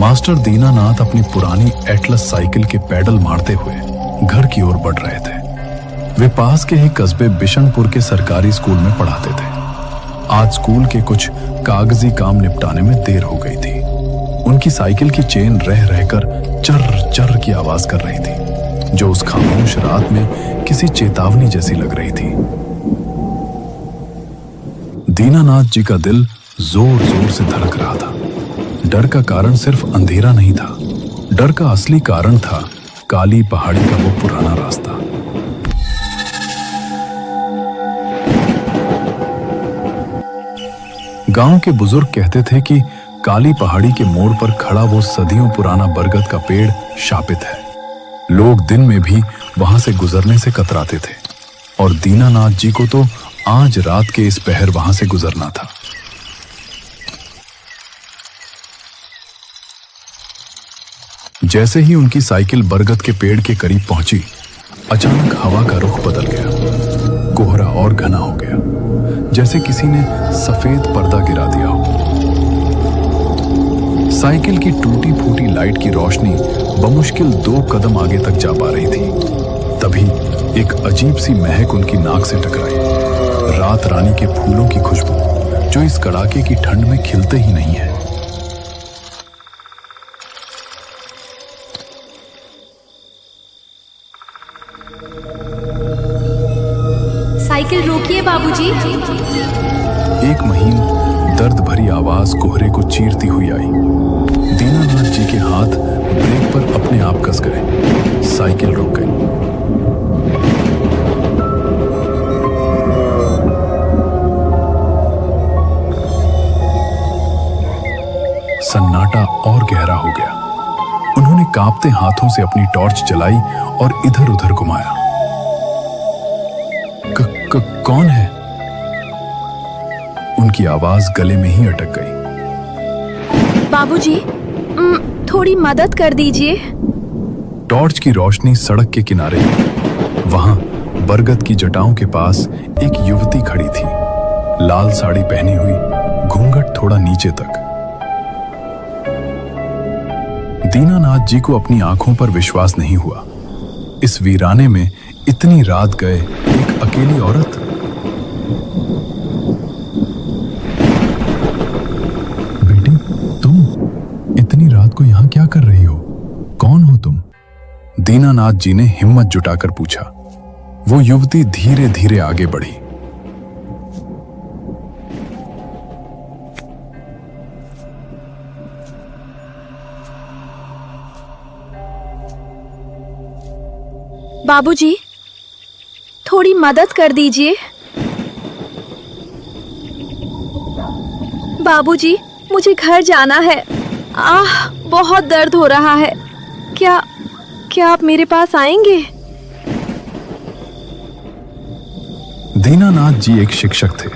Master Dinanath अपनी पुरानी Atlas cycle के पैडल मारते हुए घर की ओर बढ़ रहे थे। वे पास के ही कस्बे बिशनपुर के सरकारी स्कूल में पढ़ाते थे। आज स्कूल के कुछ कागजी काम निपटाने में देर हो गई थी। उनकी साइकिल की चेन रह रहकर चर चर की आवाज कर रही थी, जो उस खामोश रात में किसी चेतावनी जैसी लग रही थी। दीनानाथ जी का दिल जोर जोर से धड़क रहा था। डर का कारण सिर्फ अंधेरा नहीं था, डर का असली कारण था काली पहाड़ी का वो पुराना रास्ता। गांव के बुजुर्ग कहते थे कि काली पहाड़ी के मोड़ पर खड़ा वो सदियों पुराना बरगद का पेड़ शापित है। लोग दिन में भी वहां से गुजरने से कतराते थे और दीनानाथ जी को तो आज रात के इस पहर वहां से गुजरना था। जैसे ही उनकी साइकिल बरगद के पेड़ के करीब पहुंची, अचानक हवा का रुख बदल गया। कोहरा और घना हो गया, जैसे किसी ने सफेद पर्दा गिरा दिया हो। साइकिल की टूटी फूटी लाइट की रोशनी बमुश्किल 2 कदम आगे तक जा पा रही थी। तभी एक अजीब सी महक उनकी नाक से टकराई। रात रानी के फूलों की खुशबू, जो इस कड़ाके की ठंड में खिलते ही नहीं है। साइकिल रोकिए बाबूजी। एक महीन दर्द भरी आवाज कोहरे को चीरती हुई आई। दीनानाथ जी के हाथ ब्रेक पर अपने आप कस गए। साइकिल रुक गई। सन्नाटा और गहरा हो गया। उन्होंने कांपते हाथों से अपनी टॉर्च जलाई और इधर उधर घुमाया। कौन है? उनकी आवाज गले में ही अटक गई। बाबूजी, थोड़ी मदद कर दीजिए। टॉर्च की रोशनी सड़क के किनारे गई। वहां बरगद की जटाओं के पास एक युवती खड़ी थी, लाल साड़ी पहनी हुई, घूंघट थोड़ा नीचे तक। दीनानाथ जी को अपनी आंखों पर विश्वास नहीं हुआ। इस वीराने में इतनी रात गए एक अकेली औरत। बेटी, तुम इतनी रात को यहां क्या कर रही हो? कौन हो तुम? दीनानाथ जी ने हिम्मत जुटाकर पूछा। वो युवती धीरे धीरे आगे बढ़ी। बाबूजी, थोड़ी मदद कर दीजिए। बाबूजी, मुझे घर जाना है। बहुत दर्द हो रहा है। क्या आप मेरे पास आएंगे? दीनानाथ जी एक शिक्षक थे।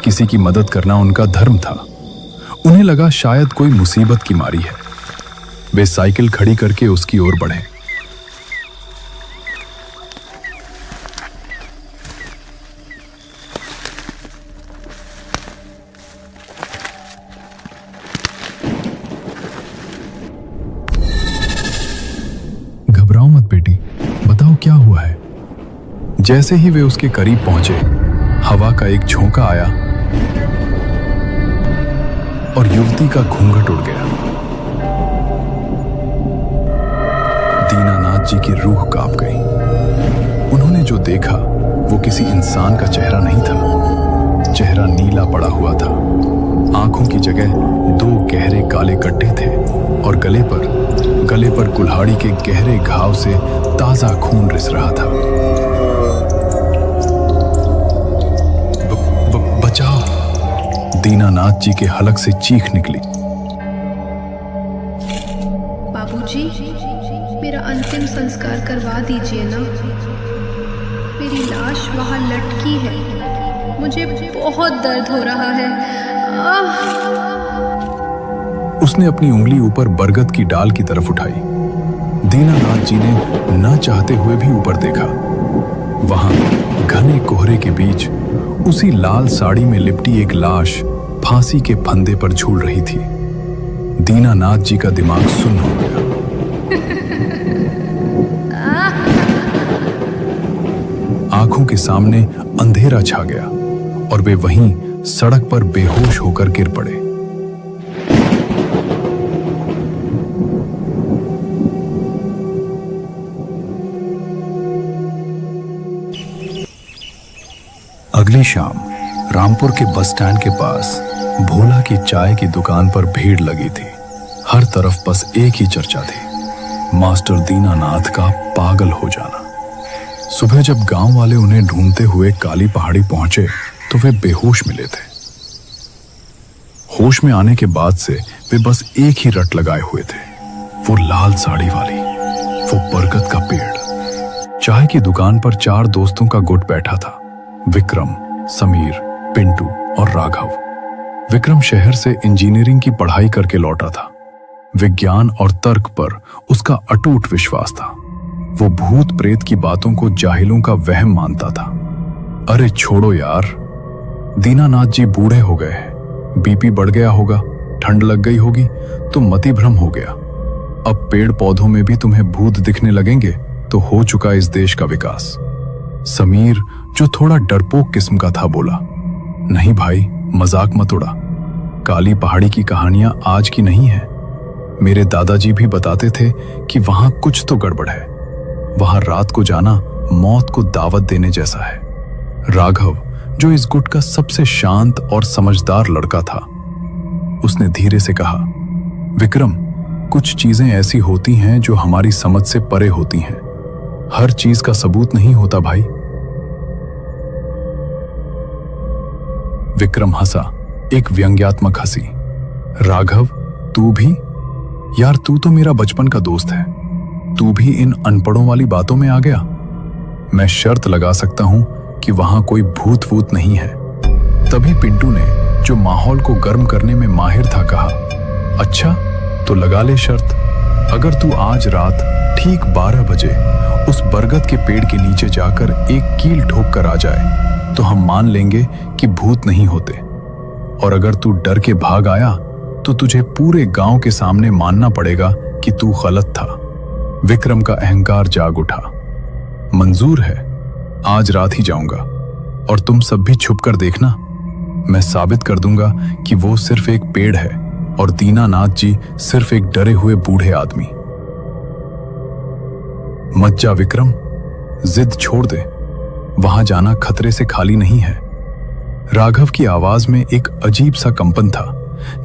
किसी की मदद करना उनका धर्म था। उन्हें लगा शायद कोई मुसीबत की मारी है। वे साइकिल खड़ी करके उसकी ओर बढ़े। घबराओ मत बेटी, बताओ क्या हुआ है। जैसे ही वे उसके करीब पहुंचे, हवा का एक झोंका आया और युवती का घूंघट उड़ गया। दीनानाथ जी की रूह कांप गई। उन्होंने जो देखा वो किसी इंसान का चेहरा नहीं था। चेहरा नीला पड़ा हुआ था। आंखों की जगह 2 गहरे काले गड्ढे थे और गले पर कुल्हाड़ी के गहरे घाव से ताजा खून रिस रहा था। बचाओ! दीनानाथ जी के हलक से चीख निकली। बाबूजी, मेरा अंतिम संस्कार करवा दीजिए ना। मेरी लाश वहां लटकी है। मुझे बहुत दर्द हो रहा है। उसने अपनी उंगली ऊपर बरगद की डाल की तरफ उठाई। दीनानाथ जी ने न चाहते हुए भी ऊपर देखा। वहां घने कोहरे के बीच उसी लाल साड़ी में लिपटी एक लाश फांसी के फंदे पर झूल रही थी। दीनानाथ जी का दिमाग सुन्न हो गया। आंखों के सामने अंधेरा छा गया और वे वहीं सड़क पर बेहोश होकर गिर पड़े। अगली शाम रामपुर के बस स्टैंड के पास भोला की चाय की दुकान पर भीड़ लगी थी। हर तरफ बस एक ही चर्चा थी, मास्टर दीनानाथ का पागल हो जाना। सुबह जब गांव वाले उन्हें ढूंढते हुए काली पहाड़ी पहुंचे तो वे बेहोश मिले थे। होश में आने के बाद से वे बस एक ही रट लगाए हुए थे, वो लाल साड़ी वाली, वो बरगद का पेड़। चाय की दुकान पर 4 दोस्तों का गुट बैठा था, विक्रम, समीर, पिंटू और राघव। विक्रम शहर से इंजीनियरिंग की पढ़ाई करके लौटा था। विज्ञान और तर्क पर उसका अटूट विश्वास था। वो भूत प्रेत की बातों को जाहिलों का वहम मानता था। अरे छोड़ो यार, दीनानाथ जी बूढ़े हो गए हैं, बीपी बढ़ गया होगा, ठंड लग गई होगी तो मति भ्रम हो गया। अब पेड़ पौधों में भी तुम्हें भूत दिखने लगेंगे तो हो चुका इस देश का विकास। समीर, जो थोड़ा डरपोक किस्म का था, बोला, नहीं भाई, मजाक मत उड़ा। काली पहाड़ी की कहानियां आज की नहीं है। मेरे दादाजी भी बताते थे कि वहां कुछ तो गड़बड़ है। वहां रात को जाना मौत को दावत देने जैसा है। राघव, जो इस गुट का सबसे शांत और समझदार लड़का था, उसने धीरे से कहा, विक्रम, कुछ चीजें ऐसी होती हैं जो हमारी समझ से परे होती हैं। हर चीज का सबूत नहीं होता भाई। विक्रम हंसा, एक व्यंग्यात्मक हंसी। राघव, तू भी? यार, तू तो मेरा बचपन का दोस्त है, तू भी इन अनपढ़ों वाली बातों में आ गया? मैं शर्त लगा सकता हूं कि वहां कोई भूत वूत नहीं है। तभी पिंटू ने, जो माहौल को गर्म करने में माहिर था, कहा, अच्छा तो लगा ले शर्त। अगर तू आज रात ठीक 12 बजे उस बरगद के पेड़ के नीचे जाकर एक कील ठोक कर आ जाए तो हम मान लेंगे कि भूत नहीं होते। और अगर तू डर के भाग आया तो तुझे पूरे गांव के सामने मानना पड़ेगा कि तू गलत था। विक्रम का अहंकार जाग उठा। मंजूर है, आज रात ही जाऊंगा और तुम सब भी छुप कर देखना। मैं साबित कर दूंगा कि वो सिर्फ एक पेड़ है और दीनानाथ जी सिर्फ एक डरे हुए बूढ़े आदमी। मत जा विक्रम, जिद छोड़ दे, वहां जाना खतरे से खाली नहीं है। राघव की आवाज में एक अजीब सा कंपन था,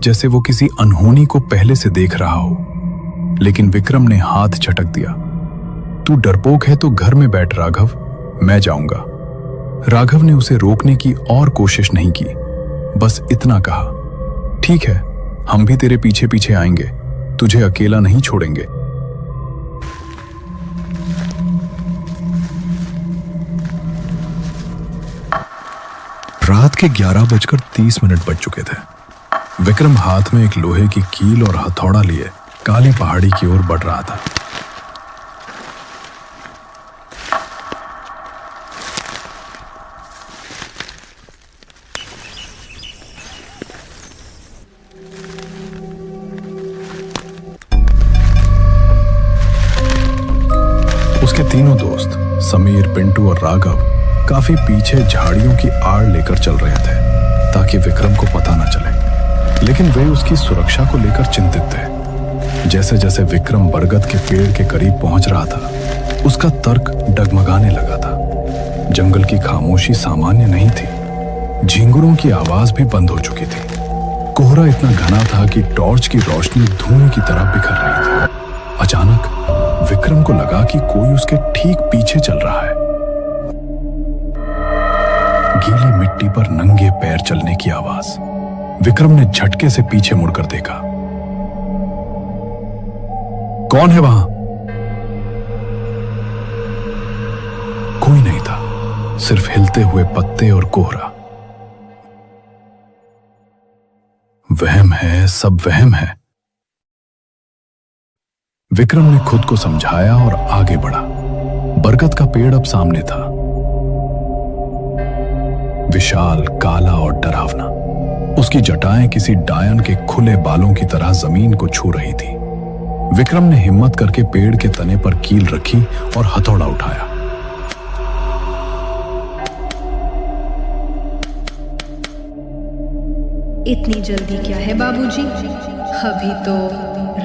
जैसे वो किसी अनहोनी को पहले से देख रहा हो। लेकिन विक्रम ने हाथ झटक दिया। तू डरपोक है तो घर में बैठ राघव, मैं जाऊंगा। राघव ने उसे रोकने की और कोशिश नहीं की, बस इतना कहा, ठीक है, हम भी तेरे पीछे पीछे आएंगे, तुझे अकेला नहीं छोड़ेंगे। रात के 11:30 बज चुके थे। विक्रम हाथ में एक लोहे की कील और हथौड़ा लिए काली पहाड़ी की ओर बढ़ रहा था। उसके तीनों दोस्त समीर, पिंटू और राघव काफी पीछे झाड़ियों की आड़ लेकर चल रहे थे ताकि विक्रम को पता न चले। लेकिन वे उसकी सुरक्षा को लेकर चिंतित थे। जैसे जैसे विक्रम बरगद के पेड़ के करीब पहुंच रहा था, उसका तर्क डगमगाने लगा था। जंगल की खामोशी सामान्य नहीं थी, झिंगुरों की आवाज भी बंद हो चुकी थी। कोहरा इतना घना था कि टॉर्च की रोशनी धुएं की तरह बिखर रही थी। अचानक विक्रम को लगा कि कोई उसके ठीक पीछे चल रहा है। गीली मिट्टी पर नंगे पैर चलने की आवाज। विक्रम ने झटके से पीछे मुड़कर देखा। कौन है वहां? कोई नहीं था, सिर्फ हिलते हुए पत्ते और कोहरा। वहम है, सब वहम है। विक्रम ने खुद को समझाया और आगे बढ़ा। बरगद का पेड़ अब सामने था, विशाल, काला और डरावना। उसकी जटाएं किसी डायन के खुले बालों की तरह जमीन को छू रही थी। विक्रम ने हिम्मत करके पेड़ के तने पर कील रखी और हथौड़ा उठाया। इतनी जल्दी क्या है बाबूजी? अभी तो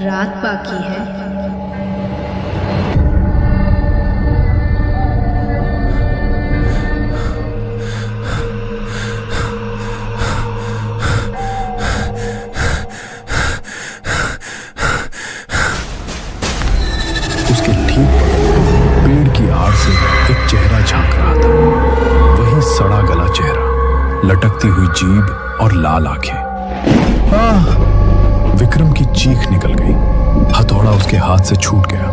रात बाकी है। उसके ठीक बगल में पेड़ की आड़ से एक चेहरा झांक रहा था। वही सड़ा गला चेहरा, लटकती हुई जीभ और लाल आंखें। विक्रम की चीख निकल गई। हथौड़ा उसके हाथ से छूट गया।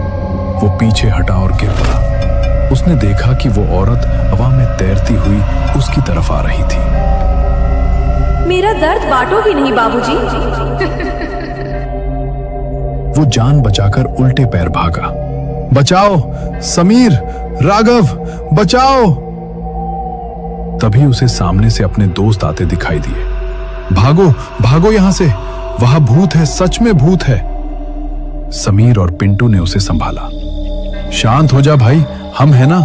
वो पीछे हटा और गिर पड़ा। उसने देखा कि वो औरत हवा में तैरती हुई उसकी तरफ आ रही थी। मेरा दर्द बांटोगी नहीं बाबूजी? वो जान बचाकर उल्टे पैर भागा। बचाओ समीर, राघव, बचाओ! तभी उसे सामने से अपने दोस्त आते दिखाई दिए। भागो भागो यहां से, वहां भूत है, सच में भूत है। समीर और पिंटू ने उसे संभाला। शांत हो जा भाई, हम है ना।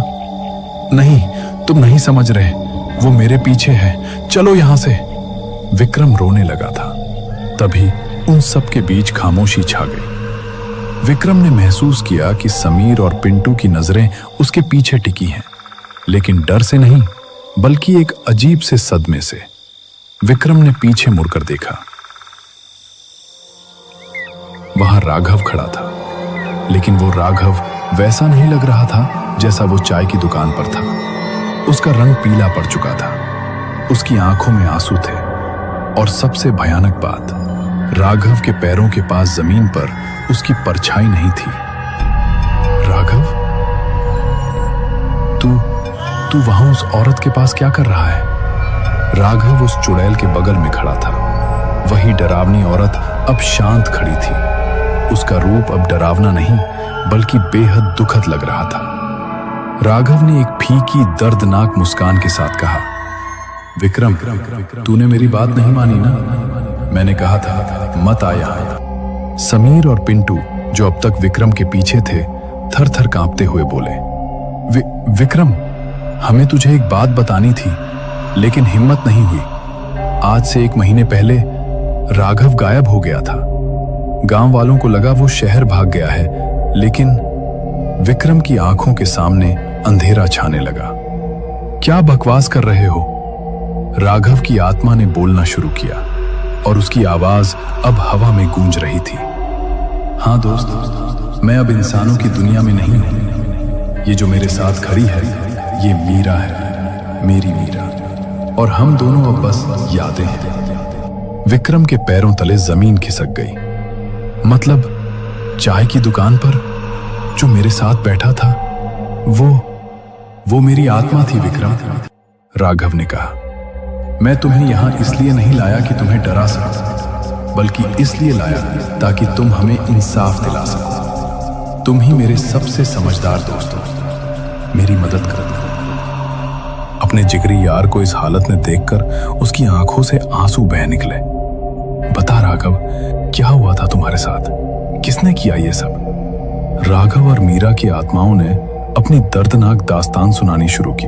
नहीं, तुम नहीं समझ रहे, वो मेरे पीछे है, चलो यहां से। विक्रम रोने लगा था। तभी उन सब के बीच खामोशी छा गई। विक्रम ने महसूस किया कि समीर और पिंटू की नजरें उसके पीछे टिकी हैं, लेकिन डर से नहीं, बल्कि एक अजीब से सदमे से। विक्रम ने पीछे मुड़कर देखा। वहां राघव खड़ा था, लेकिन वो राघव वैसा नहीं लग रहा था जैसा वो चाय की दुकान पर था। उसका रंग पीला पड़ चुका था, उसकी आंखों में आंसू थे, और सबसे भयानक बात, राघव के पैरों के पास जमीन पर उसकी परछाई नहीं थी। राघव, तू वहां उस औरत के पास क्या कर रहा है? राघव उस चुड़ैल के बगल में खड़ा था। वही डरावनी औरत अब शांत खड़ी थी। उसका रूप अब डरावना नहीं, बल्कि बेहद दुखद लग रहा था। राघव ने एक फीकी दर्दनाक मुस्कान के साथ कहा, विक्रम, तूने मेरी बात नहीं मानी ना? मैंने कहा था मत आ यहां। समीर और पिंटू, जो अब तक विक्रम के पीछे थे, थर थर कांपते हुए बोले, विक्रम, हमें तुझे एक बात बतानी थी, लेकिन हिम्मत नहीं हुई। आज से 1 महीने पहले राघव गायब हो गया था। गांव वालों को लगा वो शहर भाग गया है, लेकिन विक्रम की आंखों के सामने अंधेरा छाने लगा। क्या बकवास कर रहे हो? राघव की आत्मा ने बोलना शुरू किया, और उसकी आवाज अब हवा में गूंज रही थी। हाँ दोस्त, मैं अब इंसानों की दुनिया में नहीं हूं। ये जो मेरे साथ खड़ी है, ये मीरा है, मेरी मीरा, और हम दोनों अब बस यादें हैं। विक्रम के पैरों तले जमीन खिसक गई। मतलब चाय की दुकान पर जो मेरे साथ बैठा था, वो मेरी आत्मा थी विक्रम। राघव ने कहा, मैं तुम्हें यहां इसलिए नहीं लाया कि तुम्हें डरा सकूं, बल्कि इसलिए लाया ताकि तुम हमें इंसाफ दिला सको। तुम ही मेरे सबसे समझदार दोस्त हो, मेरी मदद करो। अपने जिगरी यार को इस हालत में देखकर उसकी आंखों से आंसू बह निकले। बता राघव, क्या हुआ था तुम्हारे साथ? किसने किया ये सब? राघव और मीरा की आत्माओं ने अपनी दर्दनाक दास्तान सुनानी शुरू की।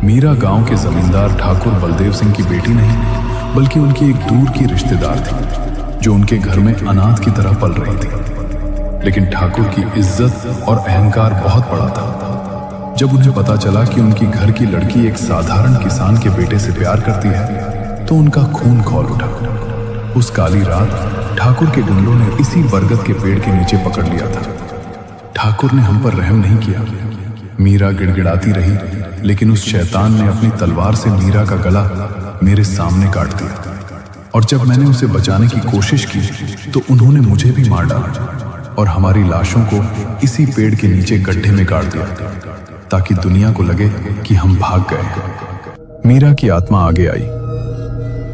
मीरा गांव के जमींदार ठाकुर बलदेव सिंह की बेटी नहीं, बल्कि उनकी एक दूर की रिश्तेदार थी, जो उनके घर में अनाथ की तरह पल रही थी। लेकिन ठाकुर की इज्जत और अहंकार बहुत बड़ा था। जब उन्हें पता चला कि उनकी घर की लड़की एक साधारण किसान के बेटे से प्यार करती है, तो उनका खून खौल उठा। उस काली रात ठाकुर के गुंडों ने इसी बरगद के पेड़ के नीचे पकड़ लिया था। ठाकुर ने हम पर रहम नहीं किया। मीरा गिड़गिड़ाती रही, लेकिन उस शैतान ने अपनी तलवार से मीरा का गला मेरे सामने काट दिया। और जब मैंने उसे बचाने की कोशिश की, तो उन्होंने मुझे भी मार डाला और हमारी लाशों को इसी पेड़ के नीचे गड्ढे में गाड़ दिया, ताकि दुनिया को लगे कि हम भाग गए। मीरा की आत्मा आगे आई।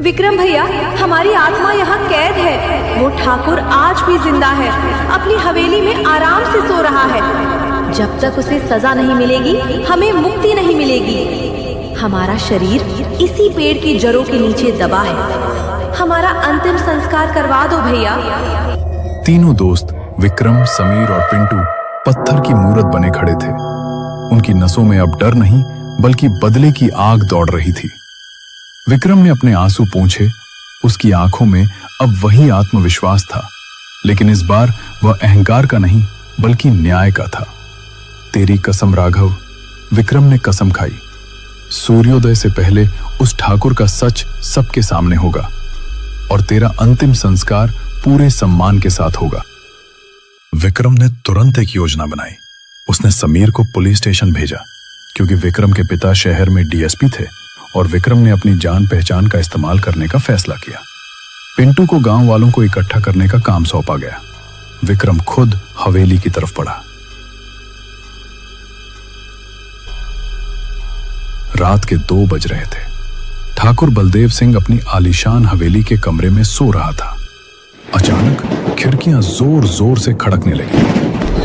विक्रम भैया, हमारी आत्मा यहाँ कैद है। वो ठाकुर आज भी जिंदा है, अपनी हवेली में आराम से सो रहा है। जब तक उसे सजा नहीं मिलेगी, हमें मुक्ति नहीं मिलेगी। हमारा शरीर इसी पेड़ की जड़ों के नीचे दबा है। हमारा अंतिम संस्कार करवा दो भैया। तीनों दोस्त विक्रम, समीर और पिंटू पत्थर की मूरत बने खड़े थे। उनकी नसों में अब डर नहीं बल्कि बदले की आग दौड़ रही थी। विक्रम ने अपने आंसू पोंछे। उसकी आंखों में अब वही आत्मविश्वास था, लेकिन इस बार वह अहंकार का नहीं बल्कि न्याय का था। तेरी कसम राघव, विक्रम ने कसम खाई। सूर्योदय से पहले उस ठाकुर का सच सबके सामने होगा और तेरा अंतिम संस्कार पूरे सम्मान के साथ होगा। विक्रम ने तुरंत एक योजना बनाई। उसने समीर को पुलिस स्टेशन भेजा, क्योंकि विक्रम के पिता शहर में डीएसपी थे और विक्रम ने अपनी जान पहचान का इस्तेमाल करने का फैसला किया। पिंटू को गांव वालों को इकट्ठा करने का काम सौंपा गया। विक्रम खुद हवेली की तरफ बढ़ा। रात के 2 बज रहे थे। ठाकुर बलदेव सिंह अपनी आलीशान हवेली के कमरे में सो रहा था। अचानक खिड़कियां जोर जोर से खड़कने लगी।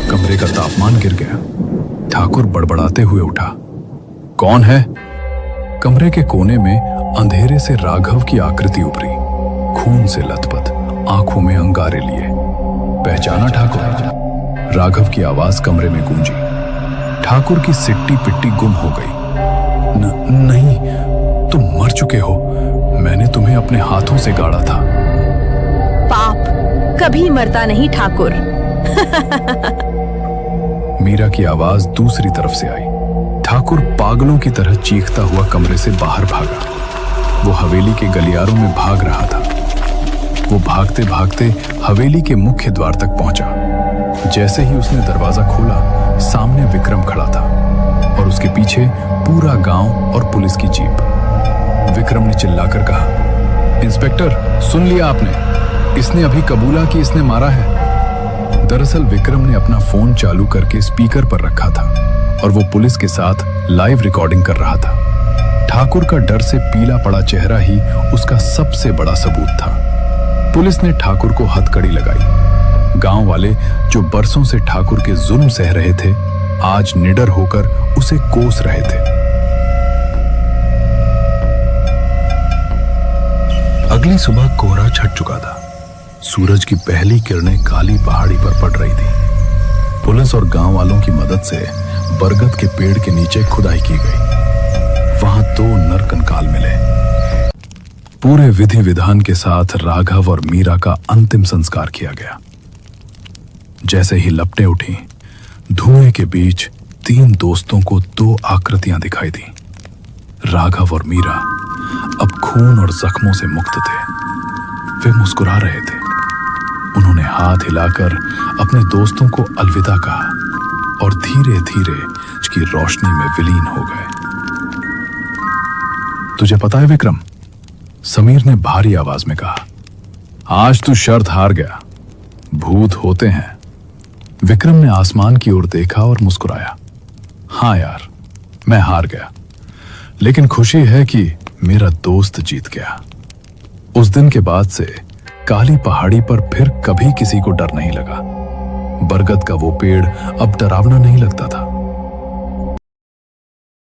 कमरे का तापमान गिर गया। ठाकुर बड़बड़ाते हुए उठा। कौन है? कमरे के कोने में अंधेरे से राघव की आकृति उभरी, खून से लथपथ, आंखों में अंगारे लिए। पहचाना ठाकुर? राघव की आवाज कमरे में गूंजी। ठाकुर की सिट्टी पिट्टी गुम हो गई। नहीं, तुम मर चुके हो। मैंने तुम्हें अपने हाथों से गाड़ा था। पाप कभी मरता नहीं ठाकुर। मीरा की आवाज दूसरी तरफ से आई। ठाकुर पागलों की तरह चीखता हुआ कमरे से बाहर भागा। वो हवेली के गलियारों में भाग रहा था। वो भागते भागते हवेली के मुख्य द्वार तक पहुंचा। जैसे ही उसने दरवाजा खोला, सामने विक्रम खड़ा था और उसके पीछे पूरा गांव और पुलिस की जीप। विक्रम ने चिल्लाकर कहा, इंस्पेक्टर, सुन लिया आपने? इसने अभी कबूला कि इसने मारा है। दरअसल विक्रम ने अपना फोन चालू करके स्पीकर पर रखा था और वो पुलिस के साथ लाइव रिकॉर्डिंग कर रहा था। ठाकुर का डर से पीला पड़ा चेहरा ही उसका सबसे बड़ा सबूत था। पुलिस ने ठाकुर को हथकड़ी लगाई। गांव वाले जो बरसों से ठाकुर के जुल्म सह रहे थे, आज निडर होकर उसे कोस रहे थे। अगली सुबह कोहरा छट चुका था। सूरज की पहली किरणें काली पहाड़ी पर पड़ रही थी। पुलिस और गांव वालों की मदद से बरगद के पेड़ के नीचे खुदाई की गई। वहां 2 नरकंकाल मिले। पूरे विधि विधान के साथ राघव और मीरा का अंतिम संस्कार किया गया। जैसे ही लपटें उठी, धुएं के बीच 3 दोस्तों को 2 आकृतियां दिखाई दी। राघव और मीरा अब खून और जख्मों से मुक्त थे। वे मुस्कुरा रहे थे। उन्होंने हाथ हिलाकर अपने दोस्तों को अलविदा कहा और धीरे धीरे उसकी रोशनी में विलीन हो गए। तुझे पता है विक्रम, समीर ने भारी आवाज में कहा, आज तू शर्त हार गया। भूत होते हैं। विक्रम ने आसमान की ओर देखा और मुस्कुराया। हाँ यार, मैं हार गया, लेकिन खुशी है कि मेरा दोस्त जीत गया। उस दिन के बाद से काली पहाड़ी पर फिर कभी किसी को डर नहीं लगा। बरगद का वो पेड़ अब डरावना नहीं लगता था।